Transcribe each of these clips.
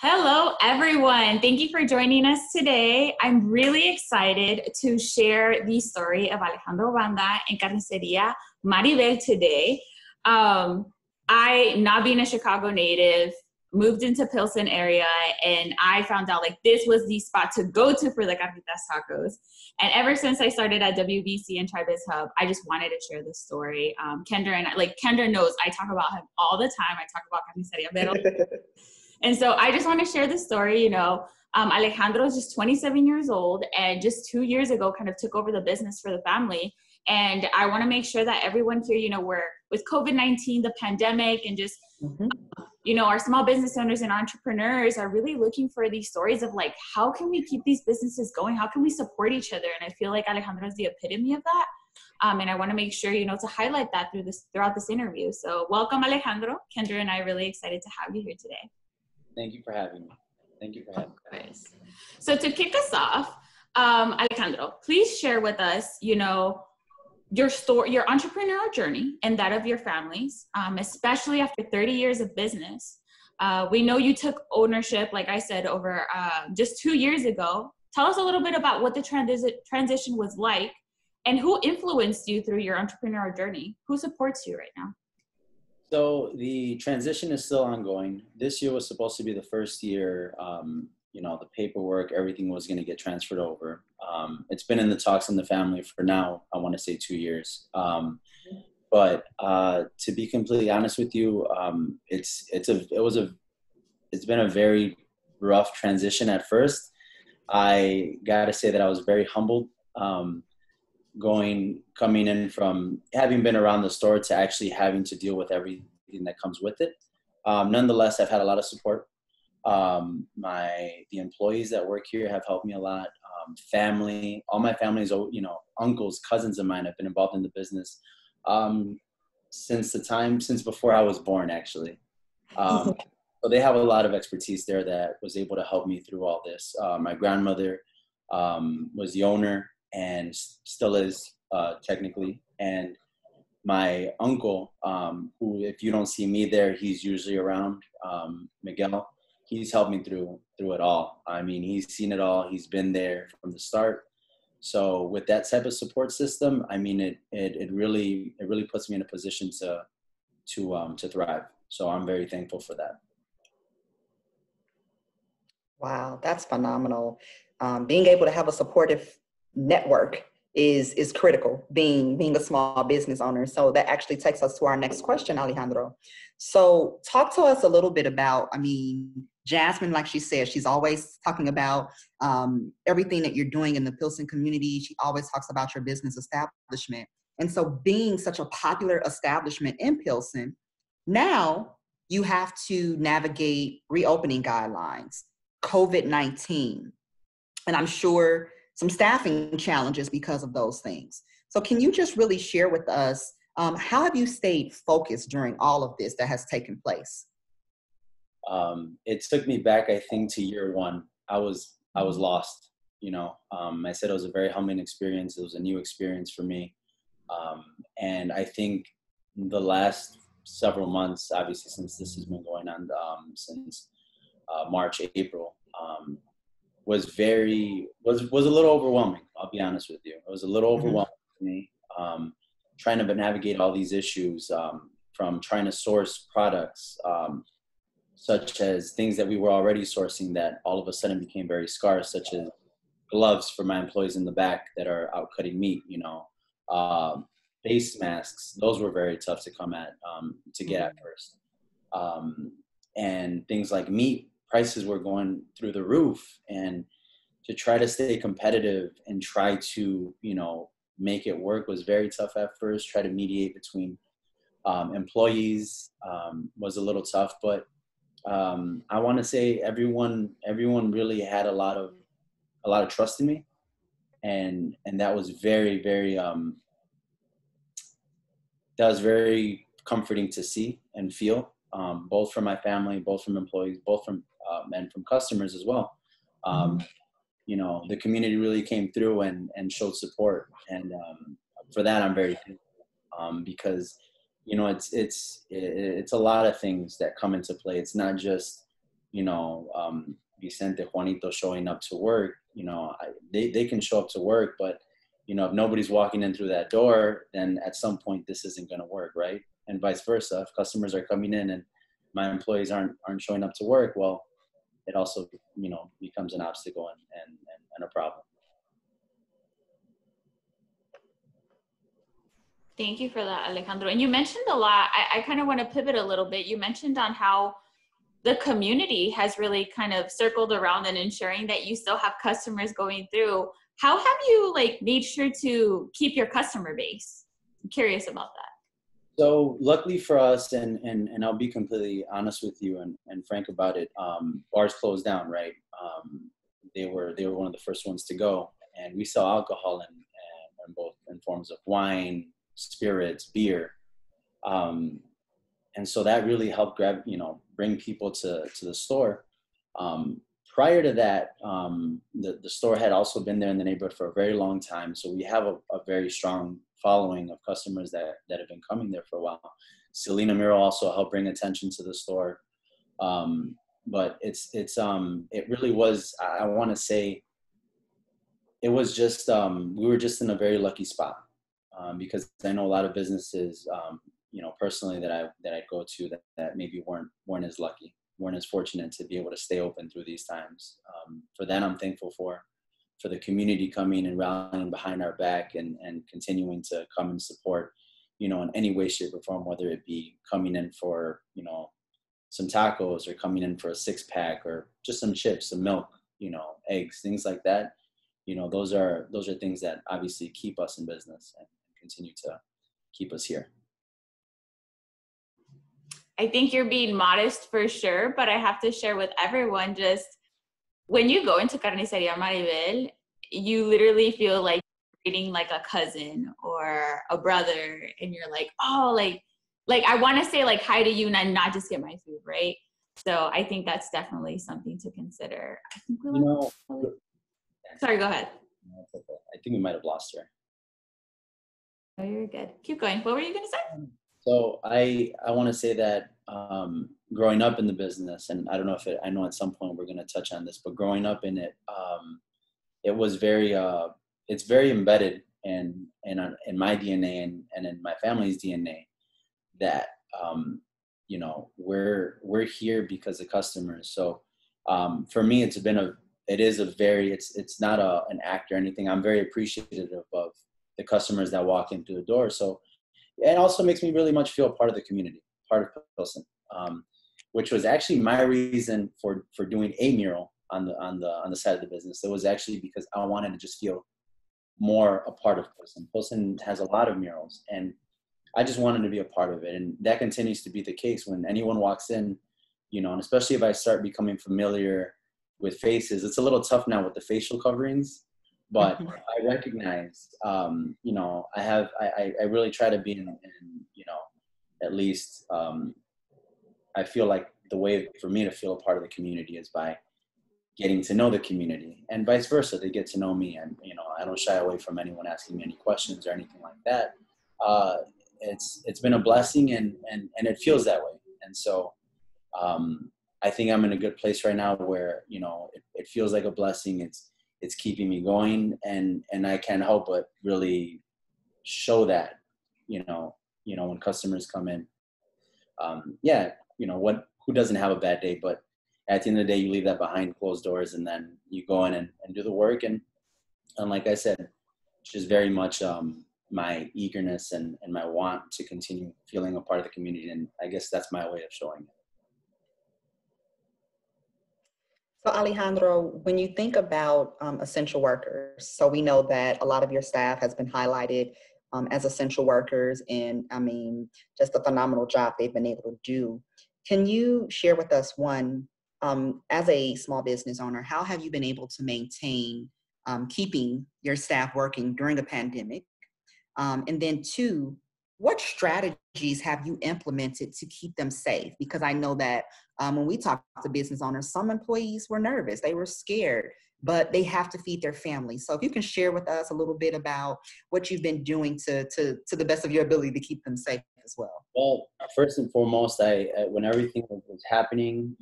Hello, everyone. Thank you for joining us today. I'm really excited to share the story of Alejandro Banda and Carniceria Maribel today. I, not being a Chicago native, moved into Pilsen area, and I found out like this was the spot to go to for the carnitas tacos. And ever since I started at WBC and ChiBizHub, I just wanted to share this story. Kendra and I, like Kendra knows, I talk about him all the time. I talk about Carniceria Vero. And so I just want to share this story. Alejandro is just 27 years old and just 2 years ago kind of took over the business for the family. And I want to make sure that everyone here, we're with COVID-19, the pandemic, and just, our small business owners and entrepreneurs are really looking for these stories of like, how can we keep these businesses going? How can we support each other? And I feel like Alejandro is the epitome of that. And I want to make sure, to highlight that throughout this interview. So welcome, Alejandro. Kendra and I are really excited to have you here today. Thank you for having me. So to kick us off, Alejandro, please share with us, your story, your entrepreneurial journey and that of your families, especially after 30 years of business. We know you took ownership, like I said, over just 2 years ago. Tell us a little bit about what the transition was like and who influenced you through your entrepreneurial journey. Who supports you right now? So the transition is still ongoing. This year was supposed to be the first year, the paperwork, everything was going to get transferred over. It's been in the talks in the family for now, I want to say 2 years. But to be completely honest with you, it's been a very rough transition at first. I got to say that I was very humbled, coming in from having been around the store to actually having to deal with everything that comes with it. Nonetheless, I've had a lot of support. The employees that work here have helped me a lot. Family, all my family's, uncles, cousins of mine have been involved in the business since before I was born, actually. So they have a lot of expertise there that was able to help me through all this. My grandmother was the owner and still is technically. And my uncle, who, if you don't see me there, he's usually around, Miguel, he's helped me through it all. I mean, he's seen it all. He's been there from the start. So with that type of support system, I mean, it really puts me in a position to thrive. So I'm very thankful for that. Wow, that's phenomenal. Being able to have a supportive network is critical, being a small business owner. So that actually takes us to our next question, Alejandro. So talk to us a little bit about, Jasmine, like she said, she's always talking about everything that you're doing in the Pilsen community. She always talks about your business establishment. And so being such a popular establishment in Pilsen, now you have to navigate reopening guidelines, COVID-19, and I'm sure some staffing challenges because of those things. So can you just really share with us, how have you stayed focused during all of this that has taken place? It took me back, I think, to year one. I was lost, I said it was a very humbling experience. It was a new experience for me. And I think the last several months, obviously, since this has been going on since March, April, was a little overwhelming. I'll be honest with you. It was a little overwhelming for me, trying to navigate all these issues, from trying to source products, such as things that we were already sourcing that all of a sudden became very scarce, such as gloves for my employees in the back that are out cutting meat, face masks. Those were very tough to come at, to get at first. And things like meat, prices were going through the roof, and to try to stay competitive and try to, make it work was very tough at first. Try to mediate between employees was a little tough, but I want to say everyone really had a lot of trust in me, and that was very, very comforting to see and feel, both from my family, both from employees, both from and from customers as well. The community really came through and showed support, and for that I'm very thankful, because it's a lot of things that come into play. It's not just Vicente, Juanito showing up to work, they can show up to work, but, if nobody's walking in through that door, then at some point this isn't going to work, right? And vice versa. If customers are coming in and my employees aren't showing up to work, well, it also, becomes an obstacle and a problem. Thank you for that, Alejandro. And you mentioned a lot. I kind of want to pivot a little bit. You mentioned on how the community has really kind of circled around and ensuring that you still have customers going through. How have you made sure to keep your customer base? I'm curious about that. So luckily for us, and I'll be completely honest with you and frank about it, bars closed down, right? They were one of the first ones to go, and we sell alcohol in both in forms of wine, spirits, beer, and so that really helped bring people to the store. Prior to that, the store had also been there in the neighborhood for a very long time, so we have a very strong following of customers that have been coming there for a while. Selena Mural also helped bring attention to the store, but it really was, I want to say, it was just we were just in a very lucky spot. Because I know a lot of businesses, personally that I go to that maybe weren't as lucky, weren't as fortunate to be able to stay open through these times. For that, I'm thankful for the community coming and rallying behind our back and continuing to come and support, in any way, shape, or form, whether it be coming in for, some tacos or coming in for a 6-pack or just some chips, some milk, eggs, things like that. Those are things that obviously keep us in business and continue to keep us here. I think you're being modest for sure, but I have to share with everyone, just when you go into Carniceria Maribel, you literally feel like treating like a cousin or a brother, and you're like, oh, like I want to say hi to you and not just get my food, right? So I think that's definitely something to consider. I think we Sorry, go ahead. No, it's okay. I think we might have lost her. Oh, you're good. Keep going. What were you going to say? So I want to say that growing up in the business, and I don't know I know at some point we're going to touch on this, but growing up in it, it was it's very embedded in my DNA and in my family's DNA that, we're here because of customers. So for me, it's not an act or anything. I'm very appreciative of the customers that walk in through the door. So it also makes me really much feel a part of the community, part of Pilsen, which was actually my reason for doing a mural on the side of the business. It was actually because I wanted to just feel more a part of Pilsen. Pilsen has a lot of murals, and I just wanted to be a part of it. And that continues to be the case when anyone walks in, and especially if I start becoming familiar with faces. It's a little tough now with the facial coverings, but I recognize, I really try to be in at least, I feel like the way for me to feel a part of the community is by getting to know the community, and vice versa. They get to know me, and, I don't shy away from anyone asking me any questions or anything like that. It's been a blessing, and it feels that way. And so, I think I'm in a good place right now where, it feels like a blessing. It's keeping me going, and I can't help but really show that, when customers come in, who doesn't have a bad day, but at the end of the day, you leave that behind closed doors, and then you go in and do the work. And like I said, just very much, my eagerness and my want to continue feeling a part of the community. And I guess that's my way of showing it. So Alejandro, when you think about essential workers, so we know that a lot of your staff has been highlighted as essential workers, and just a phenomenal job they've been able to do. Can you share with us, one, as a small business owner, how have you been able to maintain keeping your staff working during a pandemic? And then two, what strategies have you implemented to keep them safe? Because I know that when we talk to business owners, some employees were nervous, they were scared, but they have to feed their families. So if you can share with us a little bit about what you've been doing to the best of your ability to keep them safe as well? Well, first and foremost, when everything was happening,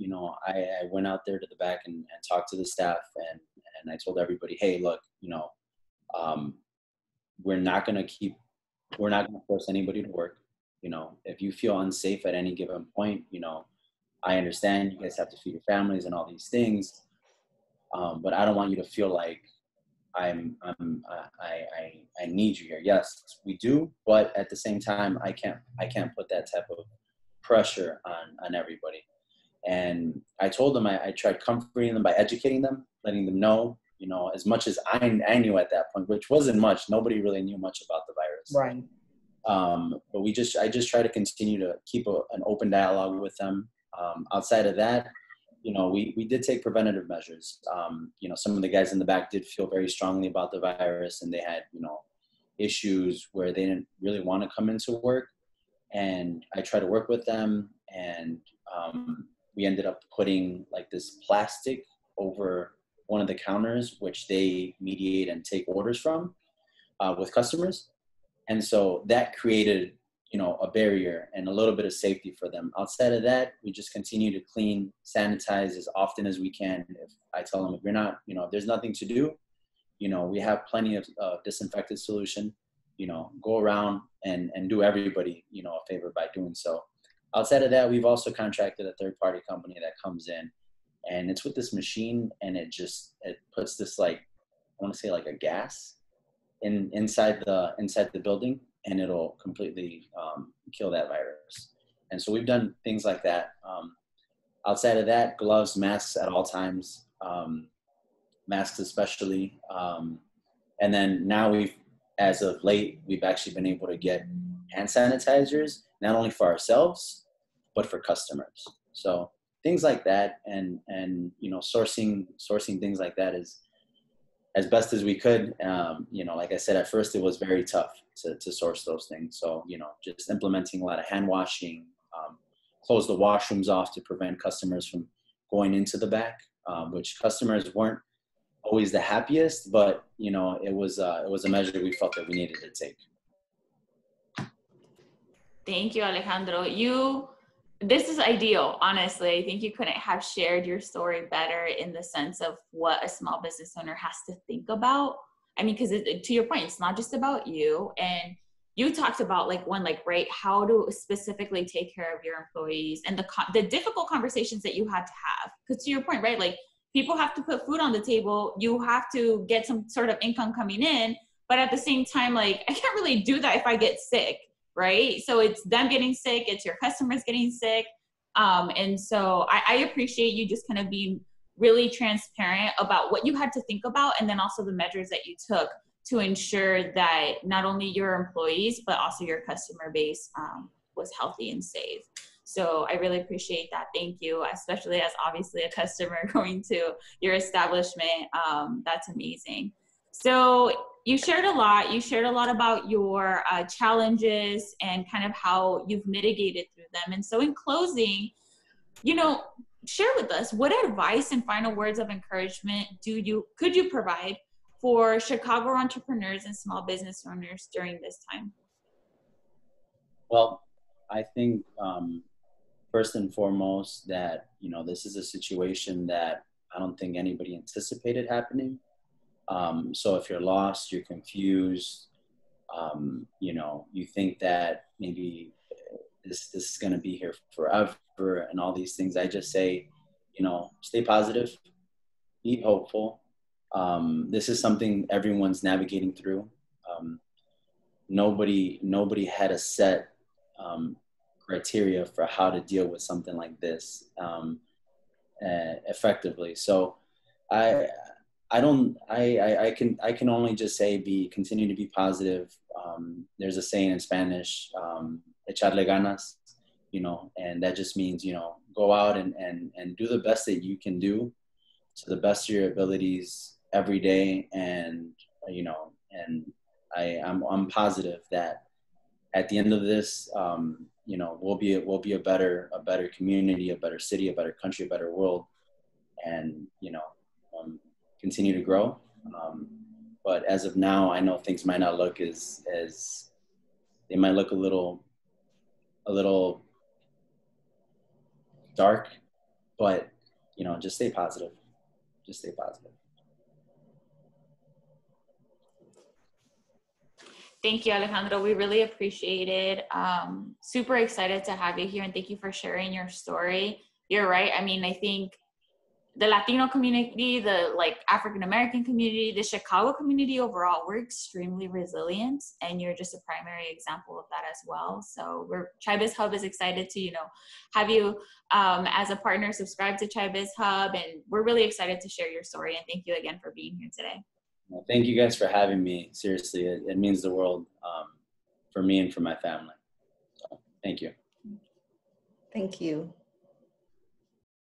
I went out there to the back and talked to the staff, and I told everybody, hey, look, um, we're not going to force anybody to work. If you feel unsafe at any given point, I understand you guys have to feed your families and all these things. But I don't want you to feel like I need you here. Yes, we do, but at the same time, I can't put that type of pressure on everybody. And I told them I tried comforting them by educating them, letting them know, as much as I knew at that point, which wasn't much. Nobody really knew much about the virus. Right. But I just try to continue to keep an open dialogue with them. Outside of that, we did take preventative measures. Some of the guys in the back did feel very strongly about the virus, and they had, issues where they didn't really want to come into work. And I tried to work with them, and we ended up putting like this plastic over one of the counters, which they mediate and take orders from with customers. And so that created, a barrier and a little bit of safety for them. Outside of that, we just continue to clean, sanitize as often as we can. If I tell them, if you're not, if there's nothing to do, we have plenty of disinfectant solution, go around and do everybody, a favor by doing so. Outside of that, we've also contracted a third-party company that comes in, and it's with this machine, and it puts this, like, I want to say like a gas inside the building, and it'll completely kill that virus. And so we've done things like that. Outside of that, gloves, masks at all times, masks especially. And then now as of late, we've actually been able to get hand sanitizers, not only for ourselves, but for customers. So things like that, and sourcing things like that is as best as we could. Like I said, at first it was very tough to source those things. So, just implementing a lot of hand washing, close the washrooms off to prevent customers from going into the back, which customers weren't always the happiest, but, it was a measure we felt that we needed to take. Thank you, Alejandro. This is ideal, honestly. I think you couldn't have shared your story better in the sense of what a small business owner has to think about. I mean, because to your point, it's not just about you. And you talked about right, how to specifically take care of your employees and the difficult conversations that you had to have. Because to your point, right, like people have to put food on the table. You have to get some sort of income coming in. But at the same time, like, I can't really do that if I get sick. Right? So it's them getting sick, it's your customers getting sick. And so I appreciate you just kind of being really transparent about what you had to think about, and then also the measures that you took to ensure that not only your employees, but also your customer base was healthy and safe. So I really appreciate that. Thank you, especially as obviously a customer going to your establishment. That's amazing. So you shared a lot. You shared a lot about your challenges and kind of how you've mitigated through them. And so in closing, share with us, what advice and final words of encouragement could you provide for Chicago entrepreneurs and small business owners during this time? Well, I think first and foremost that, this is a situation that I don't think anybody anticipated happening. So if you're lost, you're confused, you think that maybe this is going to be here forever and all these things, I just say, stay positive, be hopeful. This is something everyone's navigating through. Nobody had a set criteria for how to deal with something like this effectively. So I can only just say continue to be positive. There's a saying in Spanish, echarle ganas, and that just means, go out and do the best that you can do to the best of your abilities every day. And, I'm positive that at the end of this, we'll be a better community, a better city, a better country, a better world. And, continue to grow. But as of now, I know things might not look they might look a little a little dark, but, you know, just stay positive. Just stay positive. Thank you, Alejandro. We really appreciate it. Super excited to have you here, and thank you for sharing your story. You're right. I mean, I think the Latino community, the like African American community, the Chicago community overall, we're extremely resilient, and you're just a primary example of that as well. So ChiBizHub is excited to, you know, have you as a partner subscribe to ChiBizHub, and we're really excited to share your story. And thank you again for being here today. Well, thank you guys for having me. Seriously, it means the world for me and for my family. So, thank you. Thank you.